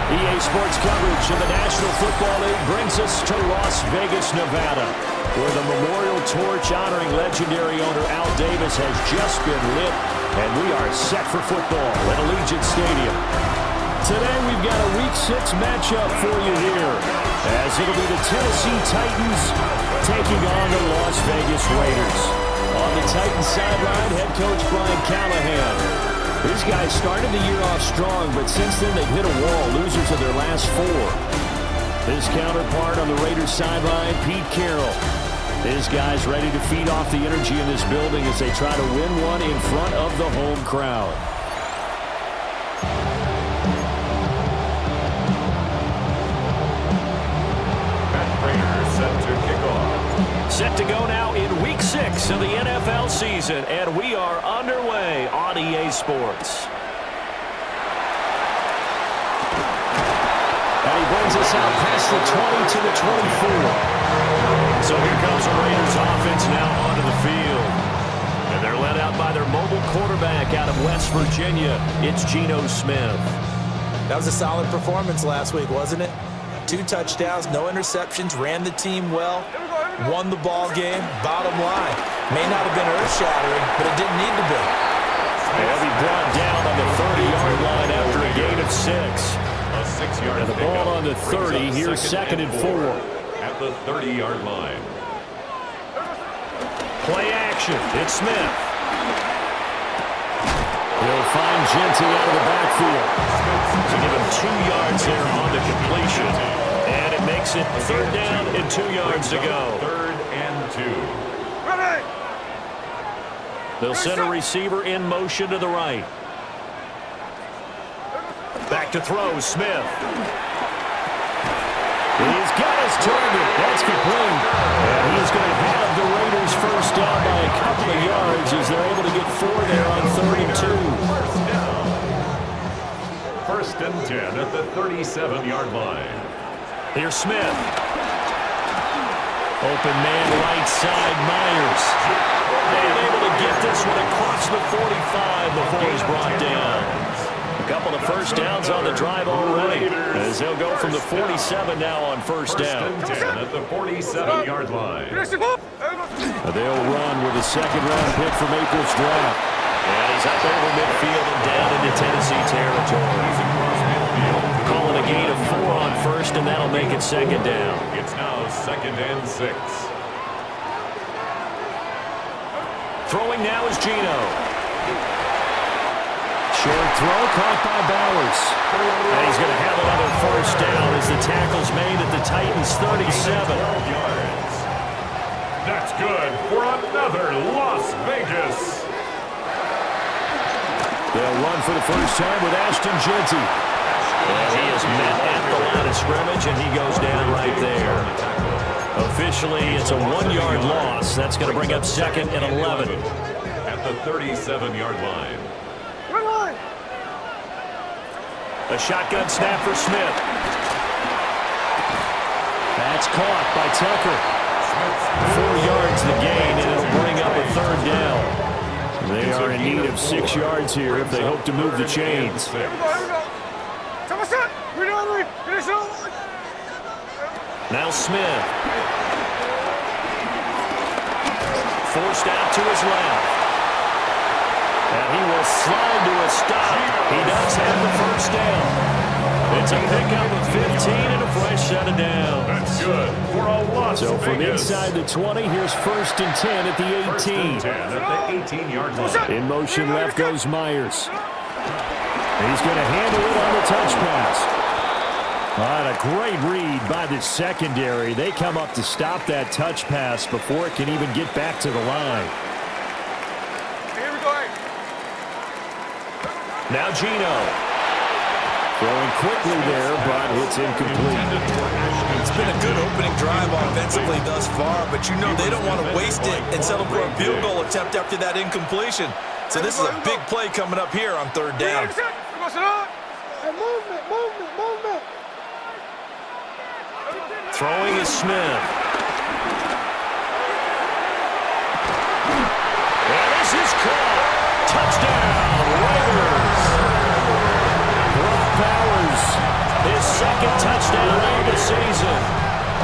EA Sports coverage of the National Football League brings us to Las Vegas, Nevada, where the memorial torch honoring legendary owner Al Davis has just been lit, and we are set for football at Allegiant Stadium. Today we've got a Week 6 matchup for you here, as it'll be the Tennessee Titans taking on the Las Vegas Raiders. On the Titans sideline, head coach Brian Callahan. These guys started the year off strong, but since then they've hit a wall, losers of their last 4. His counterpart on the Raiders sideline, Pete Carroll. His guys ready to feed off the energy in this building as they try to win one in front of the home crowd. Set to go now in Week 6 of the NFL season, and we are underway on EA Sports. And he brings us out past the 20 to the 24. So here comes the Raiders offense now onto the field. And they're led out by their mobile quarterback out of West Virginia. It's Geno Smith. That was a solid performance last week, wasn't it? 2 touchdowns, no interceptions, ran the team well. Won the ball game. Bottom line, may not have been earth-shattering, but it didn't need to be. They'll be brought down on the 30-yard line after a gain of 6. And the ball on the 30. Here's 2nd and 4. At the 30-yard line. Play action. It's Smith. He'll find Genty out of the backfield. To give him 2 yards there on the completion. And it makes it 3rd down and 2 yards to go. 3rd and 2. They'll send a receiver in motion to the right. Back to throw, Smith. He's got his target. That's complete. And he's going to have the Raiders first down by a couple of yards as they're able to get 4 there on 3rd and 2. First and 10 at the 37-yard line. Here's Smith. Open man right side, Myers. And able to get this one across the 45 before he's brought down. A couple of first downs on the drive already, as they'll go from the 47 now on first down. First and 10 at the 47-yard line. They'll run with a second-round pick from April's draft. And he's up over midfield and down into Tennessee territory. Calling a gain of 4 on first, and that'll make it 2nd down. It's now 2nd and 6. Throwing now is Geno. Short throw caught by Bowers. And he's going to have another first down as the tackle's made at the Titans' 37. That's good for another Las Vegas. They'll run for the first time with Ashton Jeanty. And he is met at the line of scrimmage, and he goes down right there. Officially, it's a 1-yard loss. That's going to bring up second and 11. At the 37-yard line. A shotgun snap for Smith. That's caught by Tucker. 4 yards the gain, and it'll bring up a third down. They are in need of 6 yards here if they hope to move the chains. Now Smith. Forced out to his left. And he will slide to a stop. He does have the first down. It's a pickup of 15 and a fresh set of downs. That's good for a Las So from Vegas. inside the 20, here's 1st and 10 at the 18. First and 10 at the 18-yard line. In motion left goes Myers. He's going to handle it on the touch pass. What a great read by the secondary. They come up to stop that touch pass before it can even get back to the line. Now Geno. Throwing quickly there, but it's incomplete. It's been a good opening drive offensively thus far, but you know they don't want to waste it and settle for a field goal attempt after that incompletion. So this is a big play coming up here on third down. Throwing is Smith. And this is caught. Touchdown, Raiders. Brock Bowers, his second touchdown of the season.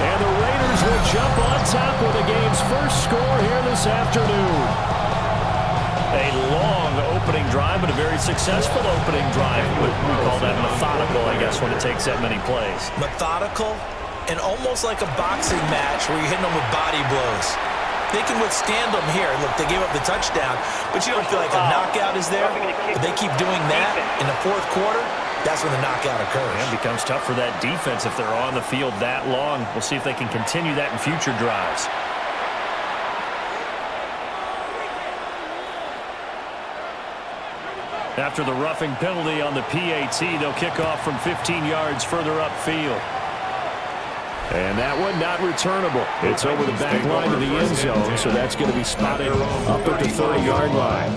And the Raiders will jump on top with the game's first score here this afternoon. A long opening drive, but a very successful opening drive. We call that methodical, I guess, when it takes that many plays. Methodical and almost like a boxing match where you're hitting them with body blows. They can withstand them here. Look, they gave up the touchdown, but you don't feel like a knockout is there. But they keep doing that in the fourth quarter. That's when the knockout occurs. It becomes tough for that defense if they're on the field that long. We'll see if they can continue that in future drives. After the roughing penalty on the PAT, they'll kick off from 15 yards further upfield. And that one not returnable. It's over the back line of the end zone, so that's going to be spotted up at the 30-yard line.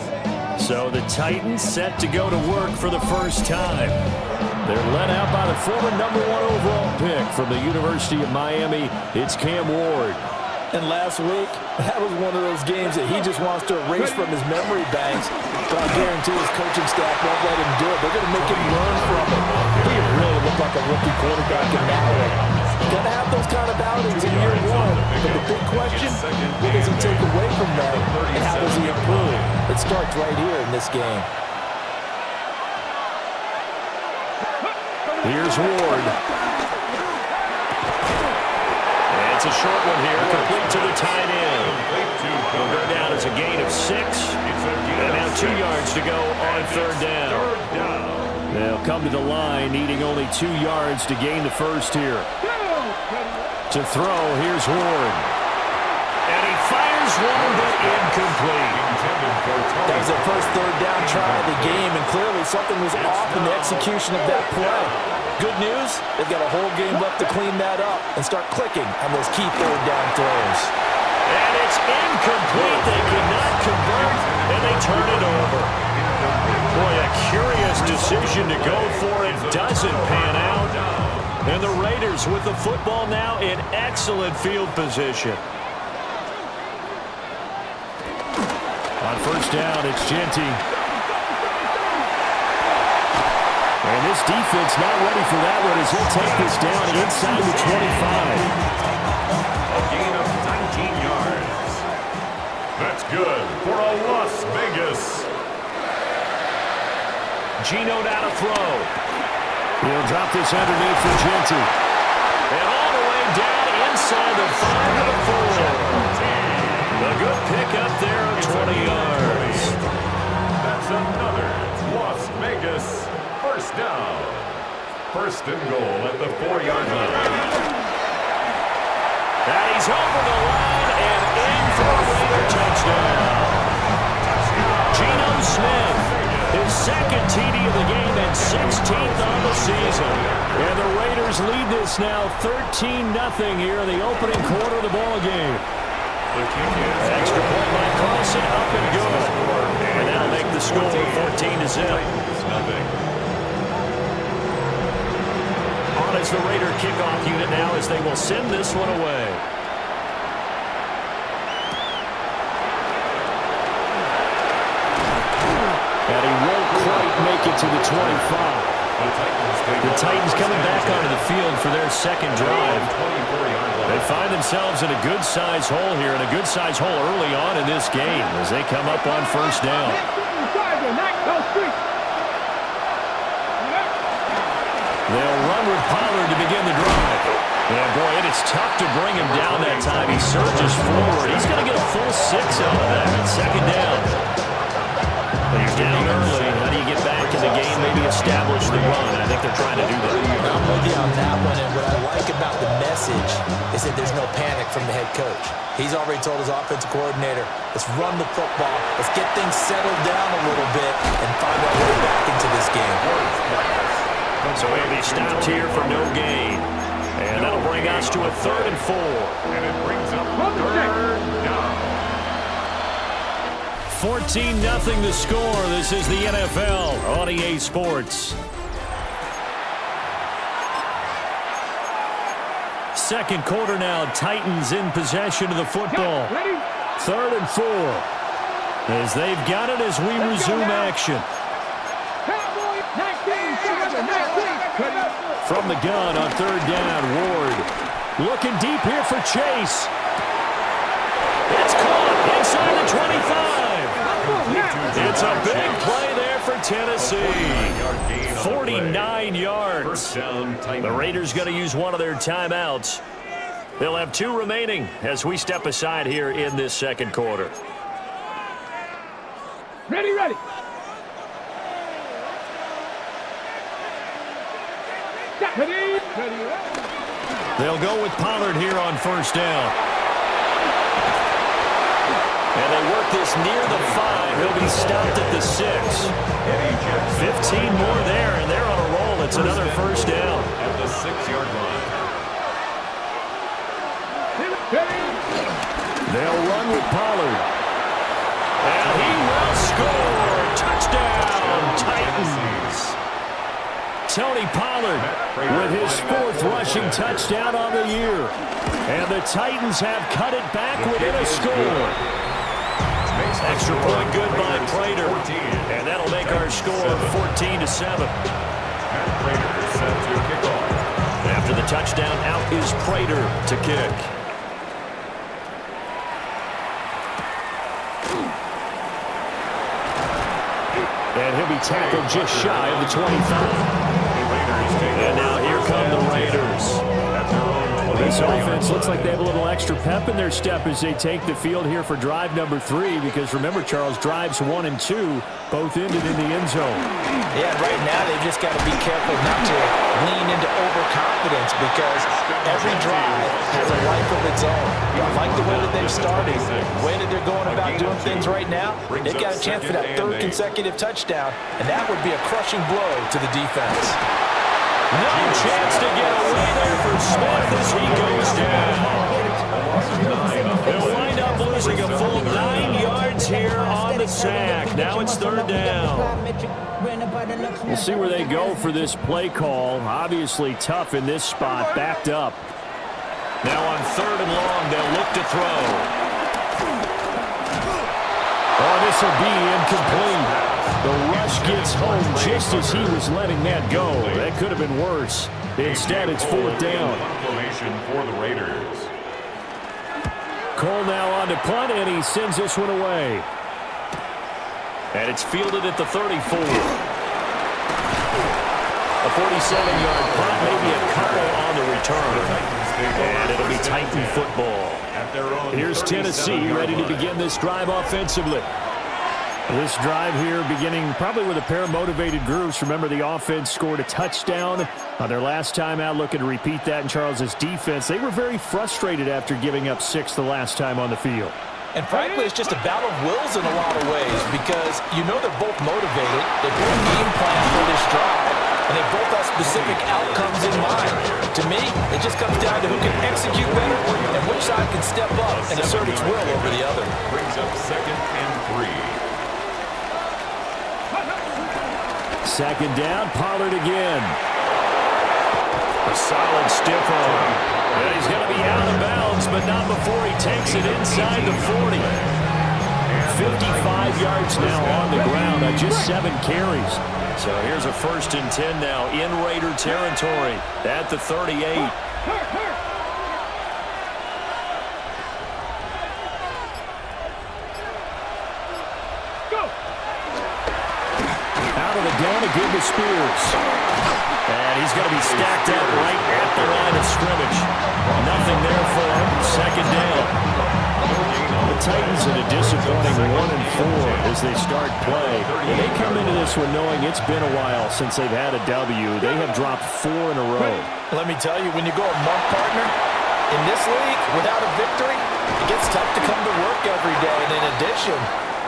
So the Titans set to go to work for the first time. They're led out by the former #1 overall pick from the University of Miami. It's Cam Ward. And last week, that was one of those games that he just wants to erase from his memory banks. But I guarantee his coaching staff won't let him do it. They're going to make him learn from it. He really looked like a rookie quarterback in that way. Going to have those kind of outings in year one. But the big question, what does he take away from that, and how does he improve? It starts right here in this game. Here's Ward. It's a short one here, complete to the tight end. Will go down as a gain of 6. And now 2 yards to go on third down. They'll come to the line, needing only 2 yards to gain the first here. To throw, here's Ward. And he fires one, but incomplete. That was their first third down try of the game, and clearly something was off in the execution of that play. Good news, they've got a whole game left to clean that up and start clicking on those key third down throws. And it's incomplete. They could not convert, and they turn it over. Boy, a curious decision to go for it. Doesn't pan out. And the Raiders with the football now in excellent field position. On first down, it's Jeanty. And this defense not ready for that one as he'll take this down inside the 25. A gain of 19 yards. That's good for a Las Vegas. Geno now to throw. He'll drop this underneath for Jeanty. And all the way down inside the 5 to the 4. A good pick up there of 20 yards. That's another Las Vegas first down. First and goal at the 4-yard line. And he's over the line and in for a Raider touchdown. Geno Smith, his second TD of the game and 16th on the season. And the Raiders lead this now 13-0 here in the opening quarter of the ball game. Extra point by Carlson, up and good. And that'll make the score 14-0. On as the Raider kickoff unit now as they will send this one away. And he won't quite make it to the 25. The Titans coming back onto the field for their second drive. They find themselves in a good-sized hole here, and a good-sized hole early on in this game as they come up on first down. They'll run with Pollard to begin the drive. And boy, it is tough to bring him down that time. He surges forward. He's going to get a full 6 out of that. It's second down. But he's down early. How do you get back in the game? Maybe establish the run. I think they're trying to do that. I'm with you on that one, and what I like about the message is that there's no panic from the head coach. He's already told his offensive coordinator, let's run the football, let's get things settled down a little bit, and find our way back into this game. So he'll be stopped here for no gain. And that'll bring us to a 3rd and 4. And it brings up 3rd down. 14-0 the score. This is the NFL on EA Sports. Second quarter now. Titans in possession of the football. 3rd and 4. As they've got it as we resume action. From the gun on 3rd down, Ward looking deep here for Chase. It's caught inside the 25. It's a big play there for Tennessee. 49 yards. The Raiders going to use one of their timeouts. They'll have 2 remaining as we step aside here in this second quarter. Ready. They'll go with Pollard here on first down. And they work this near the 5. He'll be stopped at the 6. 15 more there, and they're on a roll. It's another first down. At the 6-yard line. They'll run with Pollard. And he will score. Touchdown, Titans. Tony Pollard with his 4th rushing touchdown on the year. And the Titans have cut it back within a score. Extra point good by Prater. And that'll make our score 14-7. After the touchdown, out is Prater to kick. And he'll be tackled just shy of the 25. And now here come the Raiders. This offense looks like they have a little extra pep in their step as they take the field here for drive number 3. Because remember, Charles, drives 1 and 2 both ended in the end zone. Yeah, right now they've just got to be careful not to lean into overconfidence because every drive has a life of its own. I like the way that they've started, the way that they're going about doing things right now. They've got a chance for that 3rd consecutive touchdown, and that would be a crushing blow to the defense. No chance to get away there for Smith as he goes down. They'll wind up losing a full 9 yards here on the sack. Now it's 3rd down. We'll see where they go for this play call. Obviously tough in this spot, backed up. Now on 3rd and long, they'll look to throw. Oh, this will be incomplete. The rush gets home just as he was letting that go. That could have been worse. Instead, it's 4th down. For the Raiders. Cole now on to punt, and he sends this one away. And it's fielded at the 34. A 47-yard punt, maybe a couple on the return. And it'll be Titan football. their own. Here's Tennessee ready to begin this drive offensively. This drive here beginning probably with a pair of motivated groups. Remember, the offense scored a touchdown on their last time out, looking to repeat that in Charles's defense. They were very frustrated after giving up 6 the last time on the field. And frankly, it's just a battle of wills in a lot of ways because you know they're both motivated. They both game plan for this drive, and they both have specific outcomes in mind. To me, it just comes down to who can execute better and which side can step up and assert its will over the other. Brings up 2nd and 3. Second down, Pollard again. A solid stiff arm. And he's going to be out of bounds, but not before he takes it inside the 40. 55 yards now on the ground on just 7 carries. So here's a 1st and 10 now in Raider territory at the 38. Down again to Spears. And he's going to be stacked out right at the line of scrimmage. Nothing there for him. 2nd down. The Titans in a disappointing 1-4 as they start play. And they come into this one knowing it's been a while since they've had a W. They have dropped 4 in a row. Let me tell you, when you go a month, partner, in this league, without a victory, it gets tough to come to work every day. And in addition,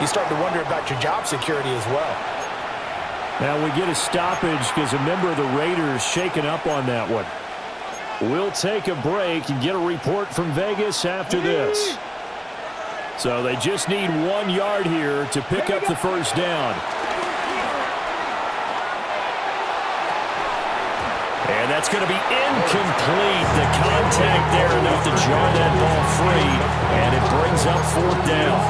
you start to wonder about your job security as well. Now we get a stoppage because a member of the Raiders shaken up on that one. We'll take a break and get a report from Vegas after this. So they just need 1 yard here to pick up the 1st down. And that's going to be incomplete. The contact there enough to jar that ball free. And it brings up 4th down.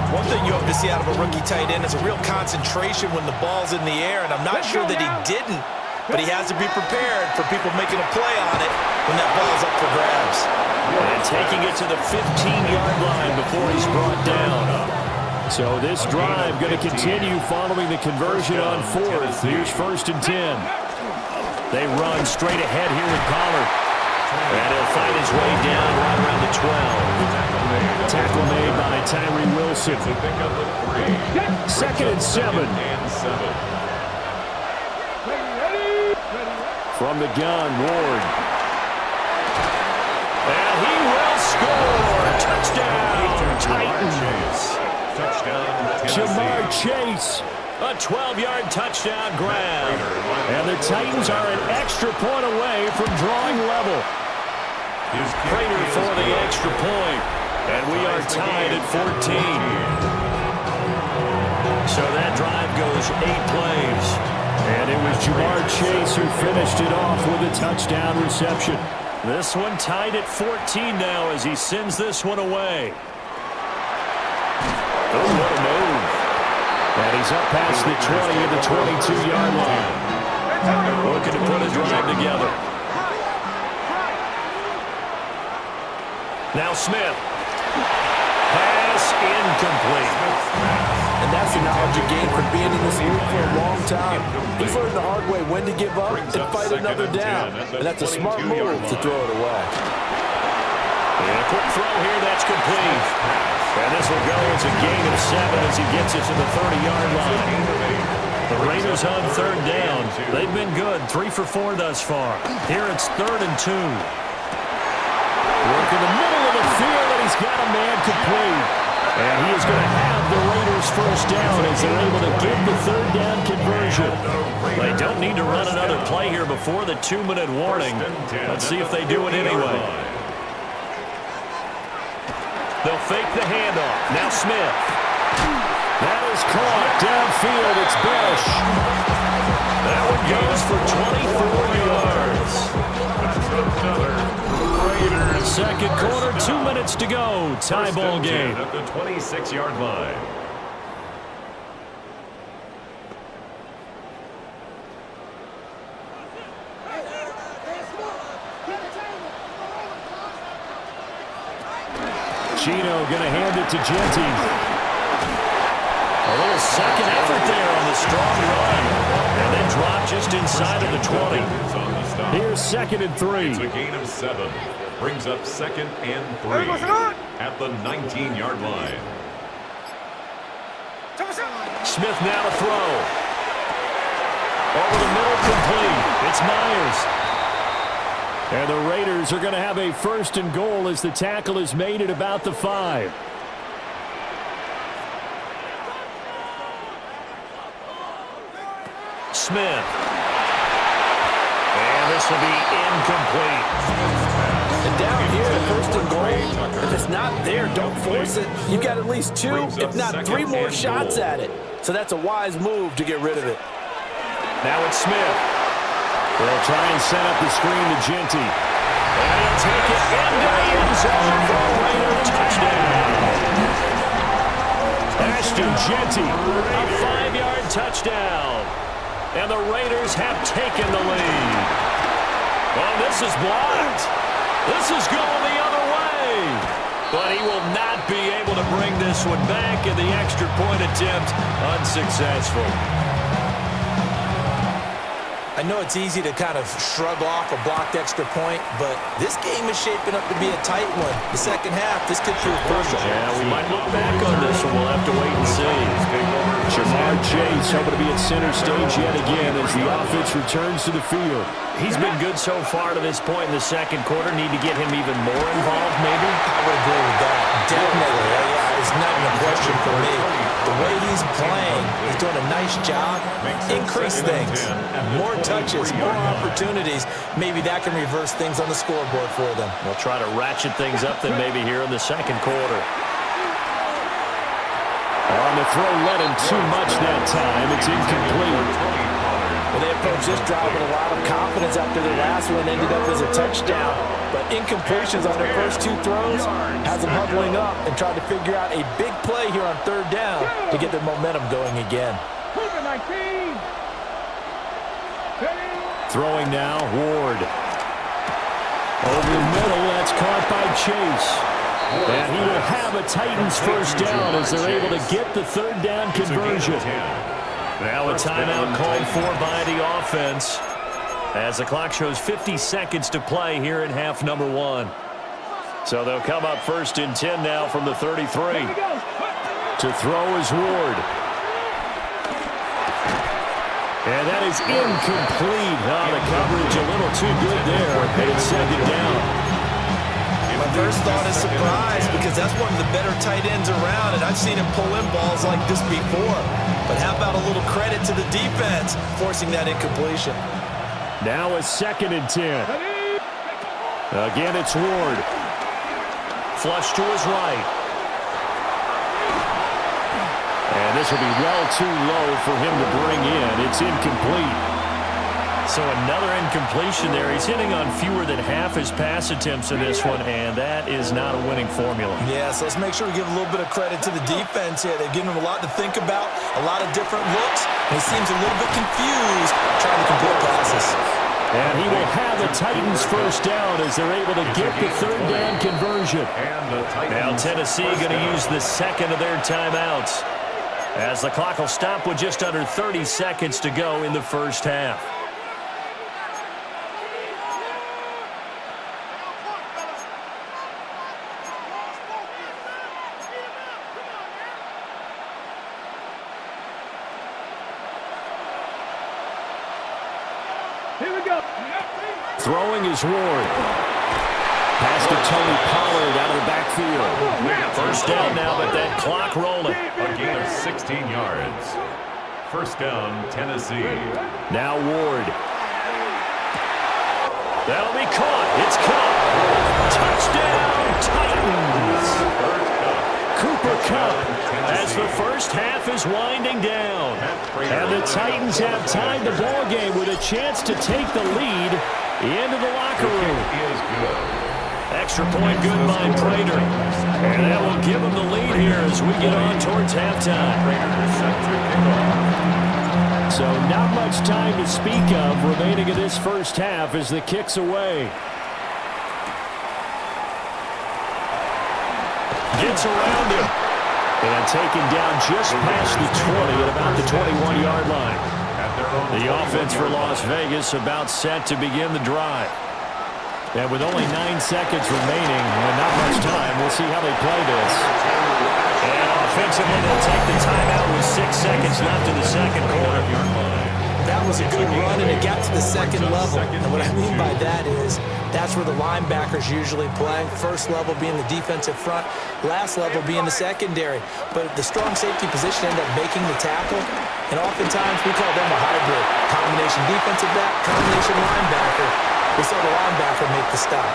One thing you hope to see out of a rookie tight end is a real concentration when the ball's in the air, and I'm not sure that he didn't, but he has to be prepared for people making a play on it when that ball's up for grabs. And taking it to the 15-yard line before he's brought down. So this drive going to continue following the conversion on 4th. Here's 1st and 10. They run straight ahead here with Pollard. And he'll find his way down right around the 12. Tackle made by Tyree Wilson. 2nd and 7. From the gun, Ward. And he will score. Touchdown, Titans. Jamar Chase. A 12-yard touchdown grab. And the Titans are an extra point away from drawing level. Prater for the extra point. And we are tied at 14. So that drive goes 8 plays. And it was Jamar Chase who finished it off with a touchdown reception. This one tied at 14 now as he sends this one away. Oh, what a move. And he's up past the 20 at the 22-yard line. Looking to put a drive together. Now Smith. Pass incomplete. And that's the knowledge you gain from being in this league for a long time. He's learned the hard way when to give up and fight another down. And that's a smart move to throw it away. And a quick throw here, that's complete. And this will go as a gain of 7 as he gets it to the 30-yard line. The Raiders on 3rd down. They've been good, 3 for 4 thus far. Here it's 3rd and 2. Work in the middle of the field, and he's got a man complete. And he is going to have the Raiders' 1st down as they're able to get the 3rd down conversion. They don't need to run another play here before the 2-minute warning. Let's see if they do it anyway. They'll fake the handoff. Now Smith. That is caught downfield. It's Bush. That one goes for 24 yards. Second quarter, 2 minutes to go. Tie ball game. At the 26-yard line. Chino going to hand it to Genty. A little a second effort there on the strong run. And then drop just inside of the 20. Here's 2nd and 3. It's a gain of 7. Brings up 2nd and 3 at the 19-yard line. Smith now to throw. Over the middle, complete. It's Myers. And the Raiders are going to have a 1st and goal as the tackle is made at about the 5. Smith. And this will be incomplete. And down here, 1st and goal, if it's not there, don't force it. You've got at least 2, if not 3 more shots at it. So that's a wise move to get rid of it. Now it's Smith. They'll try and set up the screen to Genty. And he'll take it into the end zone for a Raider touchdown. Ashton Genty, a 5-yard touchdown. And the Raiders have taken the lead. Well, this is blocked. This is going the other way. But he will not be able to bring this one back, and the extra point attempt unsuccessful. I know it's easy to kind of shrug off a blocked extra point, but this game is shaping up to be a tight one. The second half, this could prove crucial. Yeah, we might look back on this one. We'll have to wait and see. Jamar Chase hoping to be at center stage yet again as the offense returns to the field. He's been good so far to this point in the second quarter. Need to get him even more involved, maybe? I would agree with that. Definitely. Yeah, it's not even a question for me. The way he's playing, he's doing a nice job. Increase things. More touches, more opportunities. Maybe that can reverse things on the scoreboard for them. We'll try to ratchet things up then maybe here in the second quarter. On the throw, let him too much that time. It's incomplete. Well, they approached this drive with a lot of confidence after their last one ended up as a touchdown. But incompletions on their first 2 throws has them huddling up and trying to figure out a big play here on 3rd down to get their momentum going again. Throwing now, Ward. Over the middle, that's caught by Chase. And he will have a Titans 1st down as they're able to get the 3rd down conversion. Now a timeout called for by the offense as the clock shows 50 seconds to play here in half number 1. So they'll come up 1st and 10 now from the 33. To throw is Ward. And that is incomplete. Oh, the coverage a little too good there. And it's 2nd down. My first thought is surprise because that's one of the better tight ends around, and I've seen him pull in balls like this before. But how about a little credit to the defense forcing that incompletion? Now a 2nd and 10. Again, it's Ward. Flush to his right. And this will be well too low for him to bring in. It's incomplete. So another incompletion there. He's hitting on fewer than half his pass attempts in this one, and that is not a winning formula. Yeah, so let's make sure we give a little bit of credit to the defense here. They've given him a lot to think about, a lot of different looks, and he seems a little bit confused trying to complete passes. And he will have the Titans 1st down as they're able to get the 3rd down conversion. Now Tennessee going to use the 2nd of their timeouts as the clock will stop with just under 30 seconds to go in the 1st half. Here we go. Throwing is Ward. Pass to Tony Pollard out of the backfield. 1st down now, but that clock rolling. A gain of 16 yards. 1st down, Tennessee. Now Ward. That'll be caught. It's caught. Touchdown, Titans. Cooper Kupp as the 1st half is winding down. And the Titans have tied the ball game with a chance to take the lead into the locker room. Extra point good by Prater. And that will give them the lead here as we get on towards halftime. So not much time to speak of remaining in this 1st half as the kick's away. Gets around him. And taken down just past the 20 at about the 21-yard line. The offense for Las Vegas about set to begin the drive. And with only 9 seconds remaining and not much time, we'll see how they play this. And offensively, they'll take the timeout with 6 seconds left in the second quarter. That was a good run, and it got to the second level. And what I mean by that is that's where the linebackers usually play. First level being the defensive front, last level being the secondary. But the strong safety position ended up making the tackle, and oftentimes we call them a hybrid. Combination defensive back, combination linebacker. We saw the linebacker make the stop.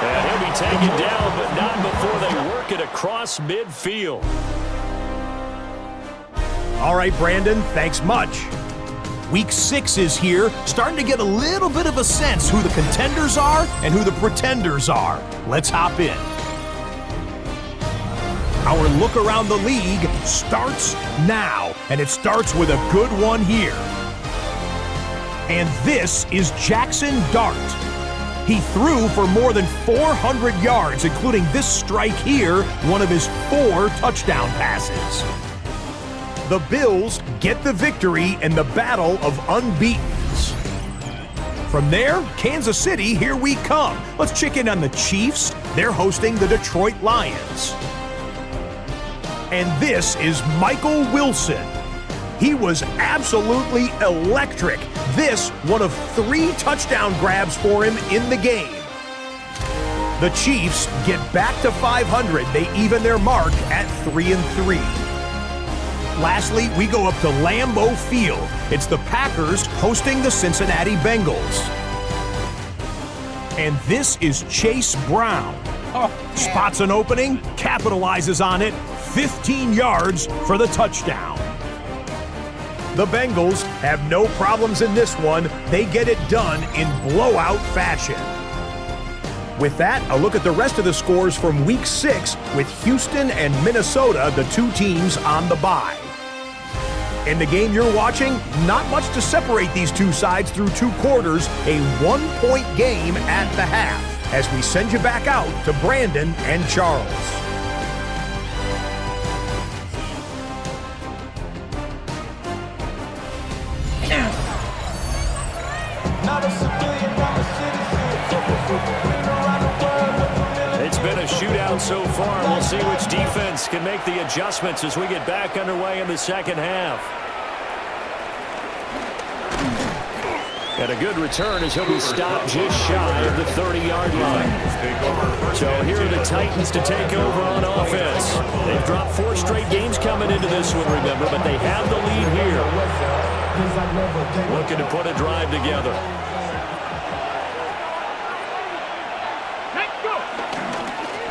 And he'll be taken down, but not before they work it across midfield. All right, Brandon, thanks much. Week 6 is here, starting to get a little bit of a sense who the contenders are and who the pretenders are. Let's hop in. Our look around the league starts now, and it starts with a good one here. And this is Jackson Dart. He threw for more than 400 yards, including this strike here, one of his 4 touchdown passes. The Bills get the victory in the battle of unbeatens. From there, Kansas City, here we come. Let's check in on the Chiefs. They're hosting the Detroit Lions. And this is Michael Wilson. He was absolutely electric. This, one of 3 touchdown grabs for him in the game. The Chiefs get back to 500. They even their mark at 3-3. Lastly, we go up to Lambeau Field. It's the Packers hosting the Cincinnati Bengals. And this is Chase Brown. Spots an opening, capitalizes on it, 15 yards for the touchdown. The Bengals have no problems in this one. They get it done in blowout fashion. With that, a look at the rest of the scores from Week 6 with Houston and Minnesota, the 2 teams on the bye. In the game you're watching, not much to separate these 2 sides through 2 quarters, a 1-point game at the half, as we send you back out to Brandon and Charles. It's been a shootout so far. We'll see which defense can make the adjustments as we get back underway in the second half. And a good return as he'll be stopped just shy of the 30-yard line. So here are the Titans to take over on offense. They've dropped 4 straight games coming into this one, remember, but they have the lead here. Looking to put a drive together.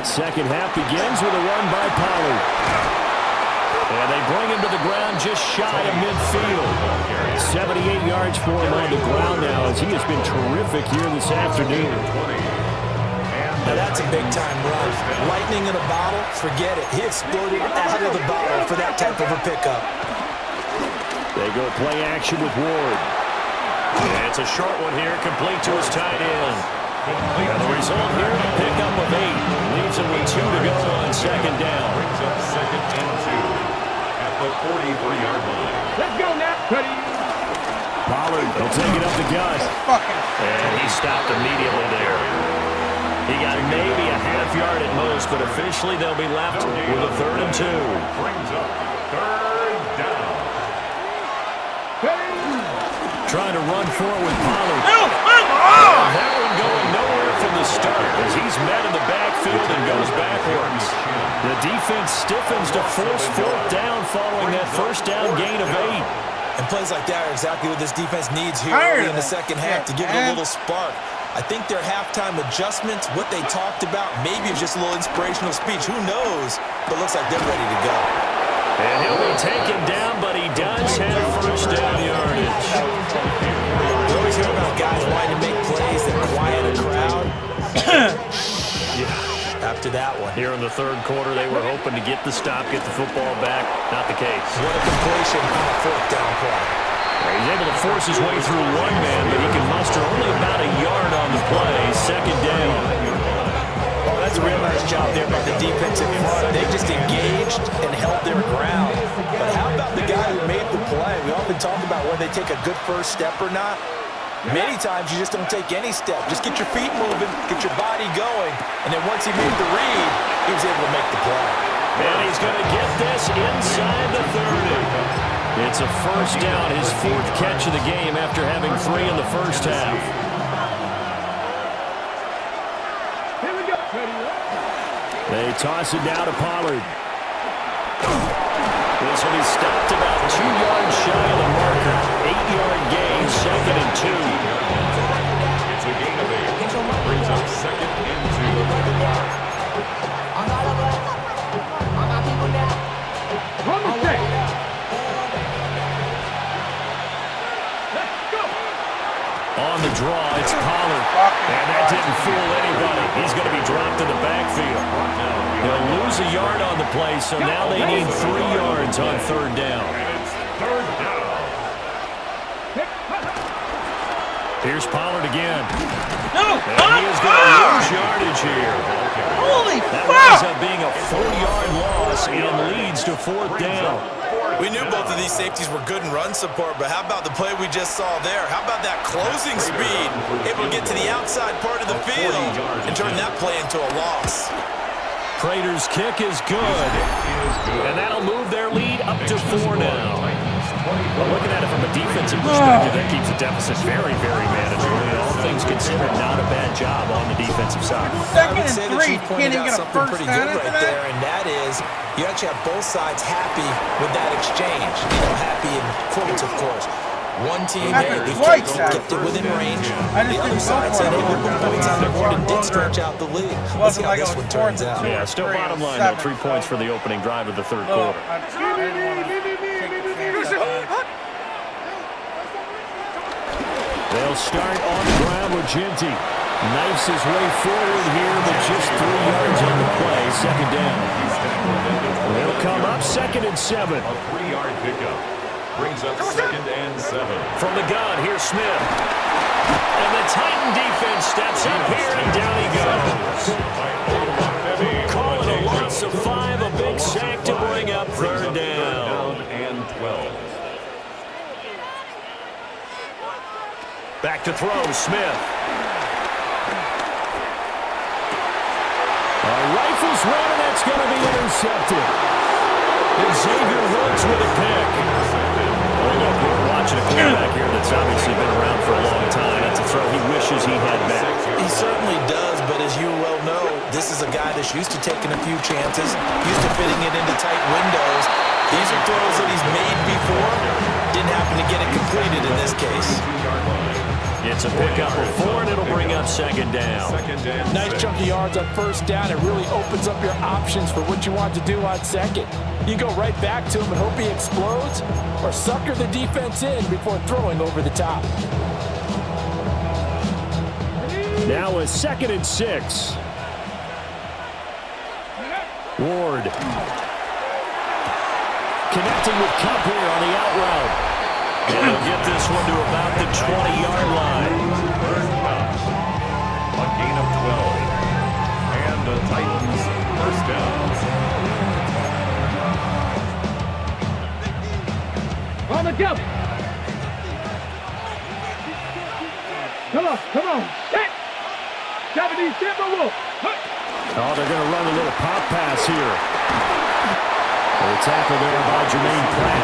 Second half begins with a run by Pollard. And they bring him to the ground just shy of midfield. 78 yards for him on the ground now as he has been terrific here this afternoon. Now that's a big-time run. Lightning in a bottle, forget it. He exploded out of the bottle for that type of a pickup. They go play action with Ward. And it's a short one here, complete to his tight end. And the result here, a pickup of 8. Leaves him with 2 to go on second down. Brings up second and 2 at the 43-yard line. Let's go now. Ready? Pollard will take it up the gut. And he stopped immediately there. He got maybe a half yard at most, but officially they'll be left with a 3rd and 2. Brings up 3rd down. Trying to run forward with Pollard. That one going nowhere from the start as he's met in the backfield and goes backwards. The defense stiffens to force 4th down following that first down gain of 8. And plays like that are exactly what this defense needs here early in the second half to give it a little spark. I think their halftime adjustments, what they talked about, maybe it's just a little inspirational speech. Who knows? But looks like they're ready to go. And he'll be taken down, but he does have first down yardage. You always hear about guys wanting to make plays that quiet a crowd. After that one. Here in the 3rd quarter, they were hoping to get the stop, get the football back. Not the case. What a completion on a 4th down play. He's able to force his way through one man, but he can muster only about a yard on the play. Second down. Oh, that's That's a real nice job there by the defensive front. They just engaged and held their ground. But how about the guy who made the play? We often talk about whether they take a good first step or not. Many times you just don't take any step. Just get your feet moving, get your body going, and then once he made the read, he was able to make the play. And he's going to get this inside the 30. It's a first down, his 4th catch of the game after having 3 in the first half. They toss it down to Pollard. This one is stopped about 2 yards shy of the marker. 8-yard gain, 2nd and 2. It's a gain of 8. Brings up 2nd and 2. On the draw, it's Pollard. And that didn't fool anybody. He's going to be dropped in the backfield. They'll lose a yard on the play, so now they need 3 yards on 3rd down. And it's 3rd down. Here's Pollard again. And he is going to lose yardage here. Holy That fuck! winds up being a 4-yard loss and leads to 4th down. We knew both of these safeties were good in run support, but how about the play we just saw there? How about that closing speed? Able to get to the outside part of the field and turn that play into a loss. Prater's kick is good. And that'll move their lead up to 4 now. Well, looking at it from a defensive perspective, that keeps the deficit very, very manageable. And all things considered, not a bad job on the defensive side. Second I would say and that 3. you Can't pointed even out get a something first pretty down good after right that? there, and that is you actually have both sides happy with that exchange. You know, happy in quotes, of course. One team, hey, we kept it within range. The other side said, hey, we put points on the board and did stretch out the lead. Let's see how this one turns out. Yeah, still bottom line, though. 3 points for the opening drive of the 3rd quarter. They'll start on the ground with Ginty. Knifes his way forward here, but just 3 yards on the play. 2nd down. They'll come up 2nd and 7. A 3-yard pickup. Brings up 2nd and 7. From the gun, here's Smith. And the Titan defense steps up here, and down he goes. Calling a loss of 5, a big sack to bring up 3rd down. And 12. Back to throw, Smith. Rifles one, and that's going to be intercepted. And Xavier Woods with a pick. Well, look, we're watching a quarterback here that's obviously been around for a long time. That's a throw he wishes he had back. He certainly does, but as you well know, this is a guy that's used to taking a few chances, used to fitting it into tight windows. These are throws that he's made before. Didn't happen to get it completed in this case. It's a pickup of 4, and it'll bring up 2nd down. Nice chunk of yards on 1st down. It really opens up your options for what you want to do on 2nd. You go right back to him and hope he explodes, or sucker the defense in before throwing over the top. Now a 2nd and 6. Ward. Connecting with Cup here on the out route. And he'll get this one to about the 20-yard line. A gain of 12. And the Titans 1st down. On the jump. Come on. Set. 70 Timberwolves. Oh, they're going to run a little pop pass here. A tackle there by Jermaine Pratt.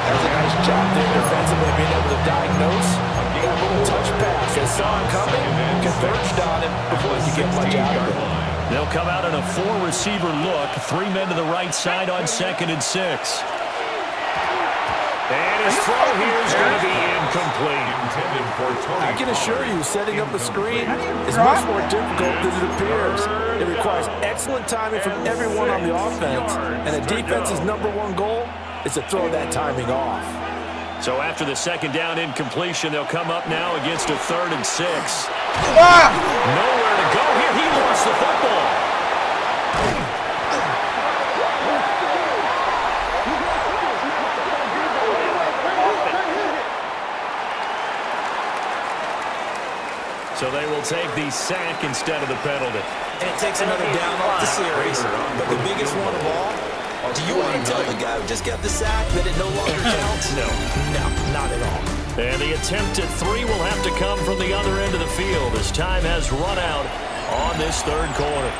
That was a nice job there defensively, being able to diagnose that little touch pass. They saw him coming, converged on him before he could get much out of it. They'll come out in a 4-receiver look. 3 men to the right side on 2nd and 6. And his throw here is going to be incomplete. Intended for Tony. I can assure you, setting up a screen is much more difficult than it appears. It requires excellent timing from everyone on the offense, and the defense's #1 goal is to throw that timing off. So after the 2nd down incompletion, they'll come up now against a 3rd and 6. Nowhere to go here. He lost the football. So they will take the sack instead of the penalty. And it takes another down off the series. But the biggest one of all, do you want to tell the guy who just got the sack that it no longer counts? No. No, not at all. And the attempt at 3 will have to come from the other end of the field as time has run out on this third quarter.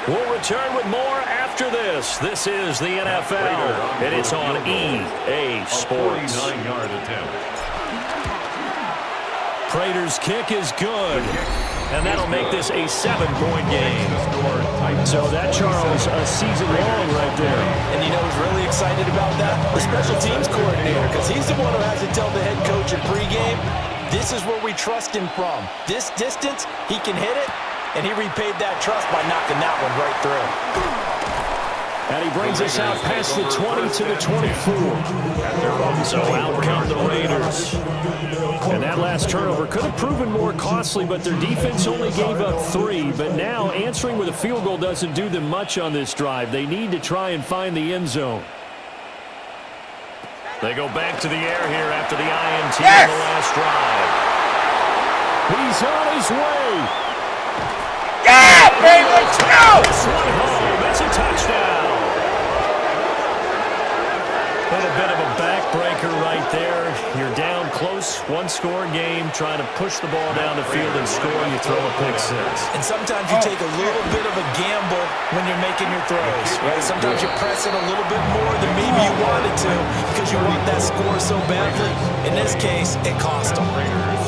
We'll return with more after this. This is the NFL, and it's on EA Sports. 49-yard attempt. Prater's kick is good, and that'll make this a 7-point game. So that, Charles, a season long right there. And you know who's really excited about that? The special teams coordinator, because he's the one who has to tell the head coach in pregame, this is where we trust him from. This distance, he can hit it, and he repaid that trust by knocking that one right through. And he brings us out past the 20 to the 24. So out come the Raiders. And that last turnover could have proven more costly, but their defense only gave up 3. But now answering with a field goal doesn't do them much on this drive. They need to try and find the end zone. They go back to the air here after the INT on the last drive. He's on his way. Yeah, baby, let's go! This one home. That's a touchdown. A little bit of a backbreaker right there. You're down close, one-score game, trying to push the ball down the field and score, and you throw a pick 6. And sometimes you take a little bit of a gamble when you're making your throws, right? Sometimes you press it a little bit more than maybe you wanted to because you want that score so badly. In this case, it cost them.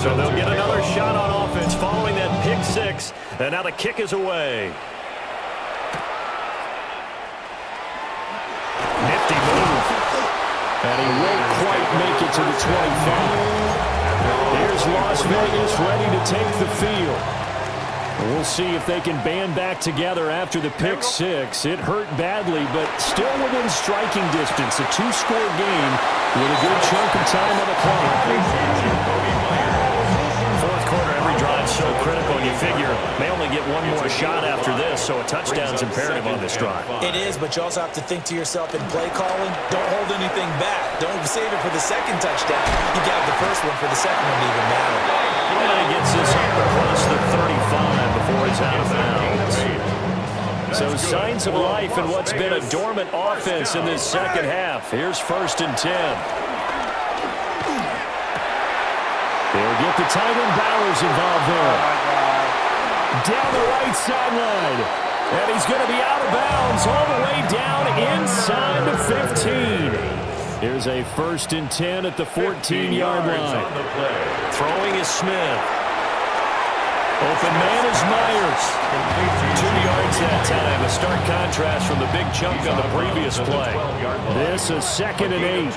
So they'll get another shot on offense following that pick 6, and now the kick is away. Nifty move. And he won't quite make it to the 25. Here's Las Vegas ready to take the field. We'll see if they can band back together after the pick 6. It hurt badly, but still within striking distance. A 2-score game with a good chunk of time on the clock. Fourth quarter, every drive so critical. You figure they only get one more shot after this, so a touchdown's imperative on this drive. It is, but you also have to think to yourself in play calling, don't hold anything back. Don't save it for the second touchdown. You got the first one for the second one to even matter. And he gets this up across the 35 before he's out of bounds. So signs of life in what's been a dormant offense in this second half. Here's 1st and 10. They'll get the tight end Bowers involved there. Down the right sideline. And he's going to be out of bounds all the way down inside the 15. Here's a 1st and 10 at the 14-yard line. Throwing is Smith. Open man is Myers. 2 yards that time. A stark contrast from the big chunk on the previous play. This is 2nd and 8.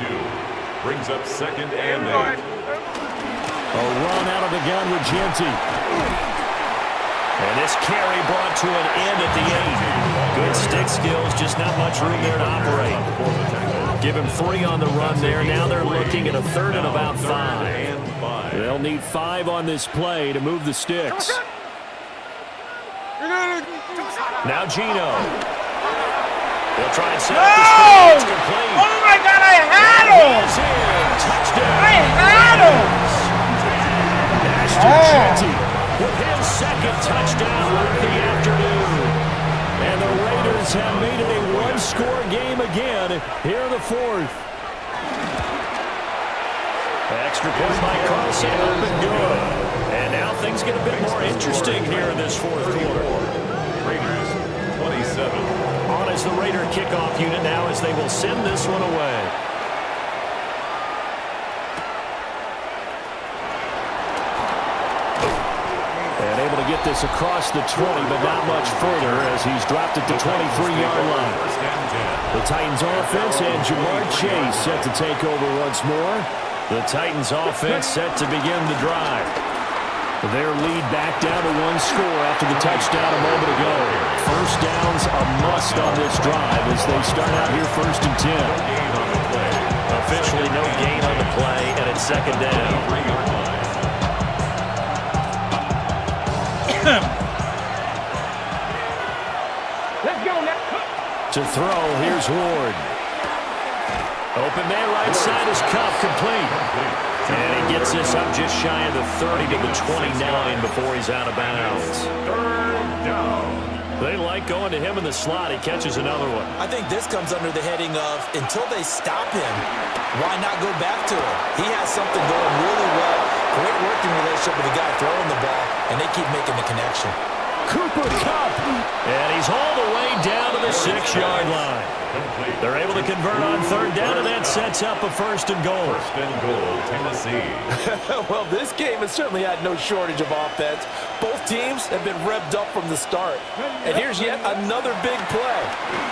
Brings up 2nd and 8. A run out of the gun with Genty. And this carry brought to an end at the 8. Good stick skills, just not much room there to operate. Give him 3 on the run there. Now they're looking at a 3rd and about 5. They'll need 5 on this play to move the sticks. Now Gino. They'll try and set up the screen. It's complete. Oh, my God, I had him! Touchdown. I had him! Genty with his 2nd touchdown of the afternoon. And the Raiders have made it a 1-score game again here in the 4th. Extra point by Carlson, up and good. And now things get a bit more interesting here in this 4th quarter. Raiders 27. On as the Raider kickoff unit now as they will send this one away. And able to get this across the 20, but not much further as he's dropped it to 23-yard line. The Titans offense and Jamar Chase set to take over once more. The Titans offense set to begin the drive. Their lead back down to 1 score after the touchdown a moment ago. First down's a must on this drive as they start out here 1st and 10. Officially no gain on the play, and it's 2nd down. Let's go now. To throw, here's Ward. Open man right side is Cup, complete. And he gets this up just shy of the 30 to the 29 before he's out of bounds. Third down. They like going to him in the slot. He catches another one. I think this comes under the heading of until they stop him, why not go back to him? He has something going really well. Great working relationship with the guy throwing the ball, and they keep making the connection. Cooper Kupp. And he's all the way down to the 6-yard line. They're able to convert on third down, and that sets up a first and goal. First and goal, Tennessee. Well, this game has certainly had no shortage of offense. Both teams have been revved up from the start. And here's yet another big play.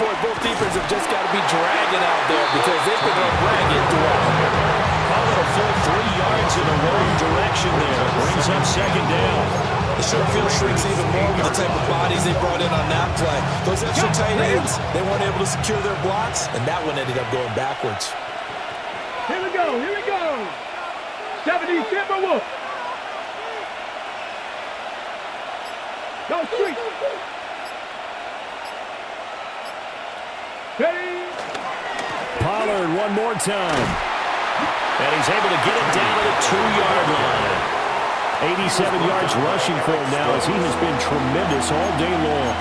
Boy, both defenses have just got to be dragging out there because they've been run ragged throughout. Call it a full 3 yards in the wrong direction there. Brings up second down. The short field shrinks even more with the type of bodies they brought in on that play. Those extra tight ends, they weren't able to secure their blocks, and that one ended up going backwards. Here we go, here we go. 70 Timberwolves. Go street. Ready. Pollard one more time. And he's able to get it down to the 2-yard line. 87 yards rushing for him now as he has been tremendous all day long.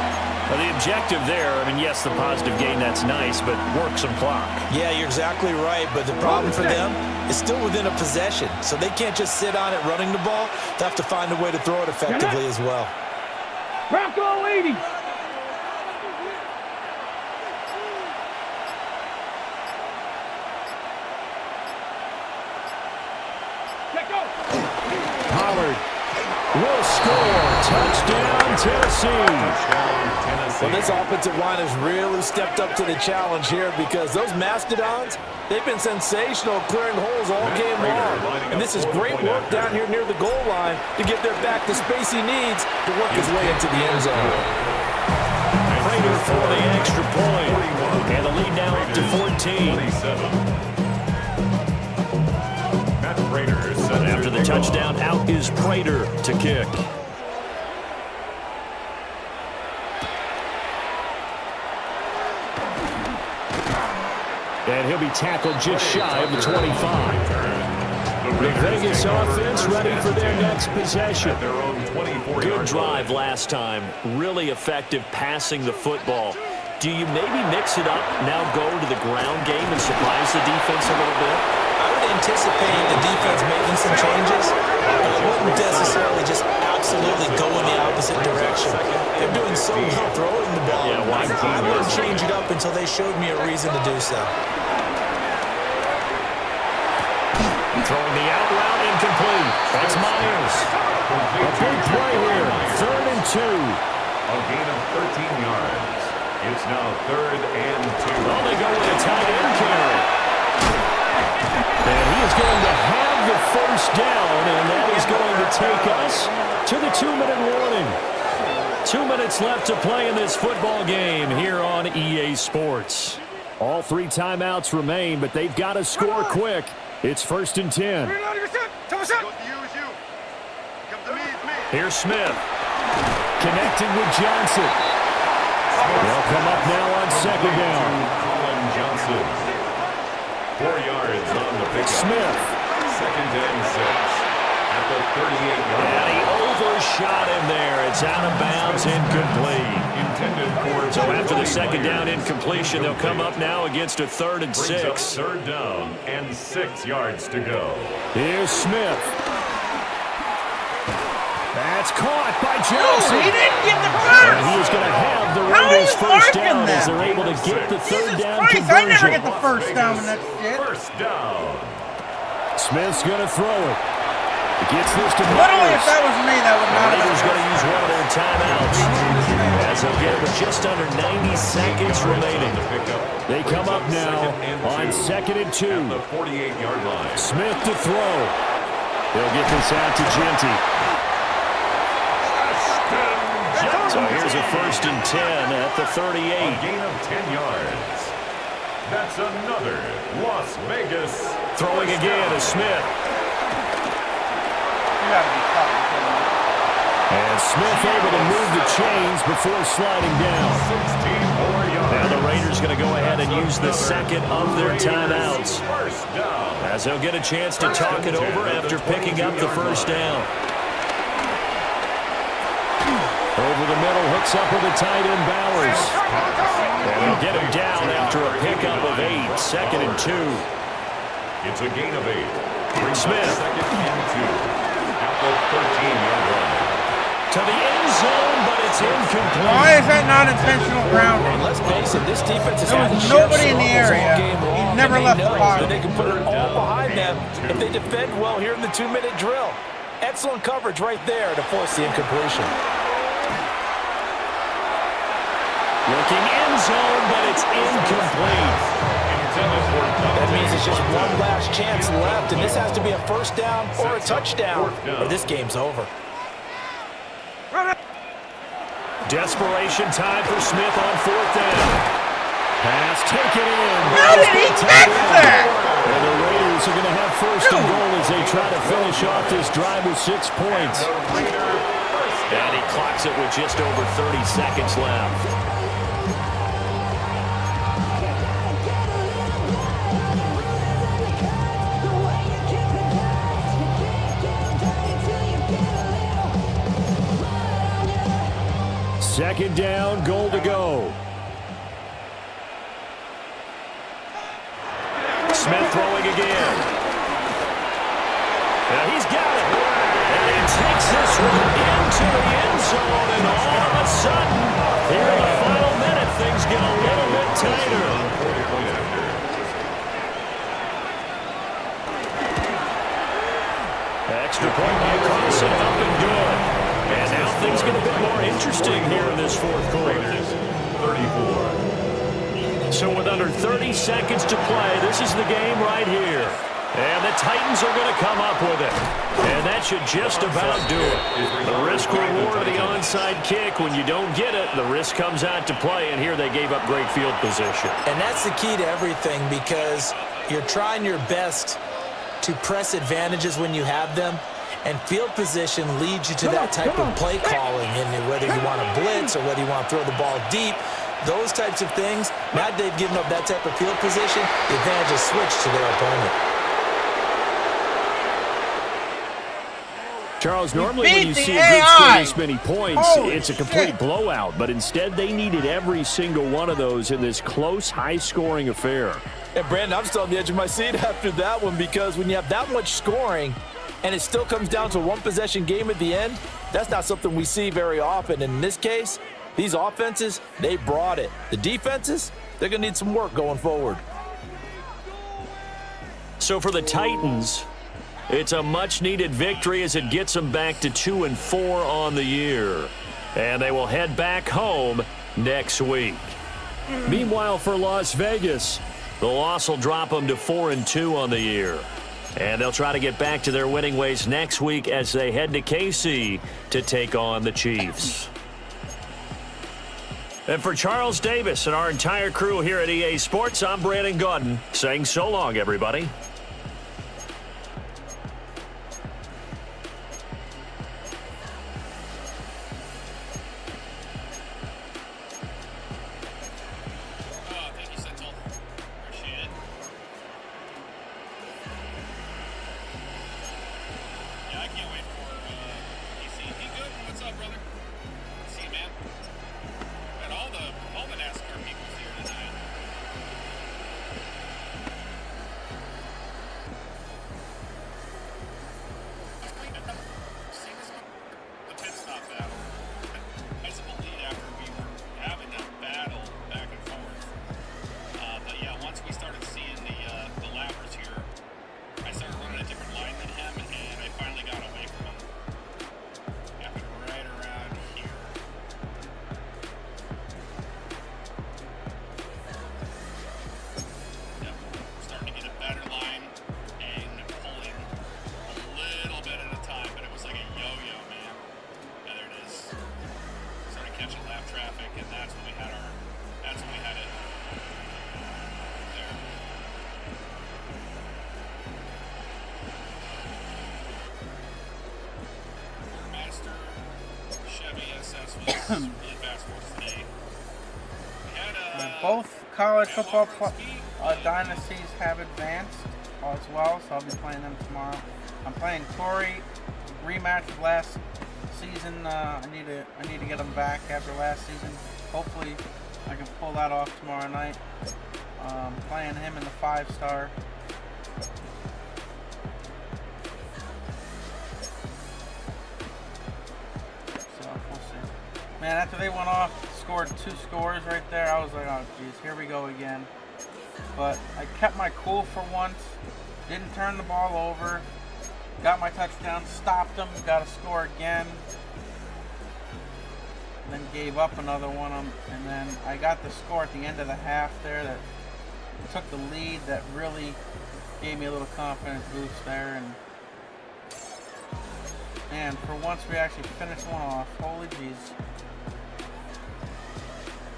The objective there, I mean, yes, the positive gain, that's nice, but work some clock. Yeah, you're exactly right, but the problem for them is still within a possession, so they can't just sit on it running the ball. They have to find a way to throw it effectively as well. Bronco 80. Pollard will score. Touchdown, Tennessee. Well, this offensive line has really stepped up to the challenge here because those Mastodons, they've been sensational clearing holes all game long. And this is great work down here near the goal line to get their back the space he needs to work his way into the end zone. Prater for the extra point. And the lead now up to 14. After the touchdown, out is Prater to kick. And he'll be tackled just shy of the 25. The Vegas offense ready for their next possession. Good drive last time. Really effective passing the football. Do you maybe mix it up, now go to the ground game and surprise the defense a little bit? I would anticipate the defense making some changes, but I wouldn't necessarily just absolutely go in the opposite direction. They're doing so well throwing the ball. Yeah, why I wouldn't change it up until they showed me a reason to do so. Throwing the out route incomplete. That's Myers. A big play here. 3rd and 2. A gain of 13 yards. It's now 3rd and 2. Well, they go with a tight end carry. And he is going to have the first down, and that is going to take us to the 2-minute warning. 2 minutes left to play in this football game here on EA Sports. All 3 timeouts remain, but they've got to score quick. It's 1st and 10. Here's Smith. Connecting with Johnson. They'll come up now on 2nd down. Johnson. 4 yards on the pickup. Smith. 2nd and 6. At the 38-yard line. And he overshot him there. It's out of bounds, incomplete. So after the 2nd down incompletion, they'll come up now against a 3rd and 6. 3rd down and 6 yards to go. Here's Smith. That's caught by Johnson. He didn't get the first. And he is going to have the How Raiders' are you first marking down that? as they're able to get the 3rd down Christ, conversion. I never get the first down in that shit. First down. Smith's going to throw it. Gets this to Literally, if Myers. that was me, that would not Raiders have going to use one of their timeouts. As they'll get it with just under 90 seconds remaining. They come up now on 2nd and 2. At the 48-yard line. Smith to throw. They'll get this out to Genty. So here's a 1st and 10 at the 38. A gain of 10 yards. That's another Las Vegas. Throwing again to Smith. And Smith able to move the chains before sliding down. 16 more yards. Now the Raiders going to go ahead and use the second of their timeouts, as they'll get a chance to talk it over after picking up the first down. Over the middle, hooks up with the tight end Bowers. And they'll get him down after a pickup of 8, 2nd and 2. It's a gain of 8. Smith. 2nd and 2 at the 13-yard line. To the end zone, but it's incomplete. Why is that not intentional grounding? And let's face it, this defense has There had was to nobody share in the struggles all area. game long, He never and left they the know pocket. that they can put it all behind them if they defend well here in the 2-minute drill. Excellent coverage right there to force the incompletion. Looking end zone, but it's incomplete. That means it's just one last chance left, and this has to be a first down or a touchdown, or this game's over. Desperation time for Smith on 4th down. Pass taken in. How did he catch that? And the Raiders are going to have 1st and goal as they try to finish off this drive with 6 points. And he clocks it with just over 30 seconds left. Second down, goal to go. Smith throwing again. Now he's got it. And he takes this one into the end zone. And all of a sudden, here in the final minute, things get a little bit tighter. Extra point by Carson, up and good. And now things get a bit more interesting here in this 4th quarter. 34. So with under 30 seconds to play, this is the game right here. And the Titans are going to come up with it. And that should just about do it. The risk reward of the onside kick. When you don't get it, the risk comes out to play. And here they gave up great field position. And that's the key to everything, because you're trying your best to press advantages when you have them. And field position leads you to that type of play calling, and whether you want to blitz or whether you want to throw the ball deep, those types of things. Now they've given up that type of field position, the advantage is switched to their opponent. Charles, normally when you see a group score this many points, it's a complete blowout. But instead, they needed every single one of those in this close, high-scoring affair. And, Brandon, I'm still on the edge of my seat after that one, because when you have that much scoring and it still comes down to a one-possession game at the end, that's not something we see very often. And in this case, these offenses, they brought it. The defenses, they're going to need some work going forward. So for the Titans, it's a much-needed victory as it gets them back to 2-4 on the year. And they will head back home next week. Meanwhile, for Las Vegas, the loss will drop them to 4-2 on the year. And they'll try to get back to their winning ways next week as they head to KC to take on the Chiefs. And for Charles Davis and our entire crew here at EA Sports, I'm Brandon Gaudin saying so long, everybody. Really fast for us today. We had Both college football dynasties have advanced as well, so I'll be playing them tomorrow. I'm playing Corey, rematch of last season. I need to get him back after last season. Hopefully, I can pull that off tomorrow night. Playing him in the 5-star. So we'll see. Man, after they went off, scored 2 scores right there, I was like, oh geez, here we go again. But I kept my cool for once, didn't turn the ball over, got my touchdown, stopped them, got a score again, then gave up another one, and then I got the score at the end of the half there that took the lead, that really gave me a little confidence boost there, and for once we actually finished one off. Holy jeez.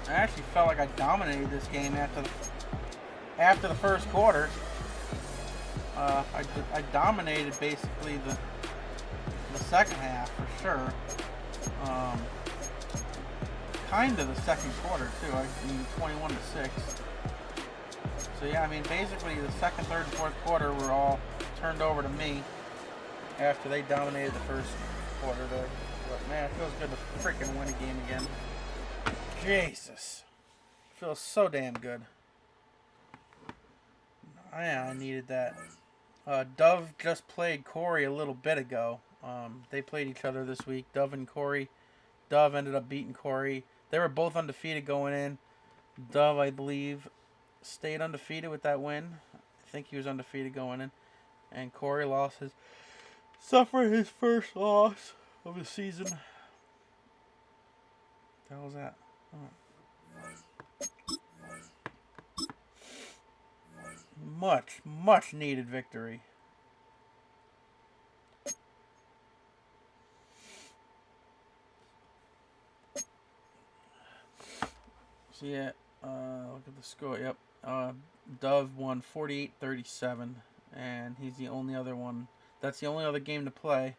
I actually felt like I dominated this game after the first quarter. I dominated basically the second half for sure. Kind of the second quarter too. I mean 21-6. So yeah, I mean basically the second, third, and fourth quarter were all turned over to me after they dominated the first quarter there. But man, it feels good to freaking win a game again. Jesus. Feels so damn good. Yeah, I needed that. Dove just played Corey a little bit ago. They played each other this week, Dove and Corey. Dove ended up beating Corey. They were both undefeated going in. Dove, I believe, stayed undefeated with that win. I think he was undefeated going in. And Corey suffered his first loss of the season. What the hell was that? Oh. Much needed victory. So yeah, look at the score. Yep. Dove won 48-37, and he's the only other one. That's the only other game to play.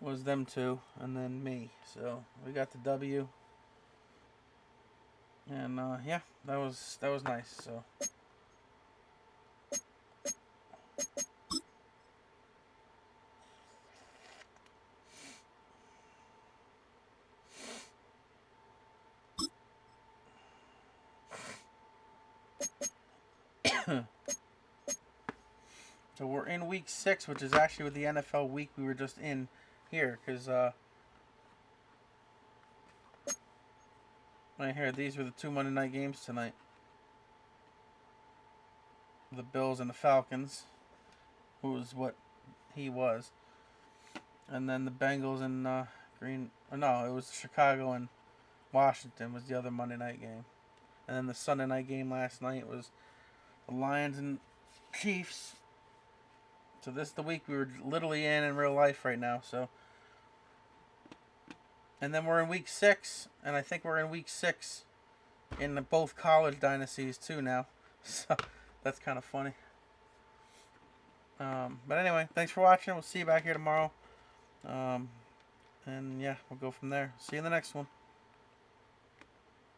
Was them two, and then me. So we got the W. And yeah, that was nice. So. So we're in week 6, which is actually with the NFL week we were just in here, because right here, these were the 2 Monday night games tonight. The Bills and the Falcons, who was what he was. And then the Bengals and it was Chicago and Washington was the other Monday night game. And then the Sunday night game last night was the Lions and Chiefs. So this is the week we were literally in real life right now. So, and then we're in week 6, and I think we're in week 6 in both college dynasties too now. So that's kind of funny. But anyway, thanks for watching. We'll see you back here tomorrow. And yeah, we'll go from there. See you in the next one.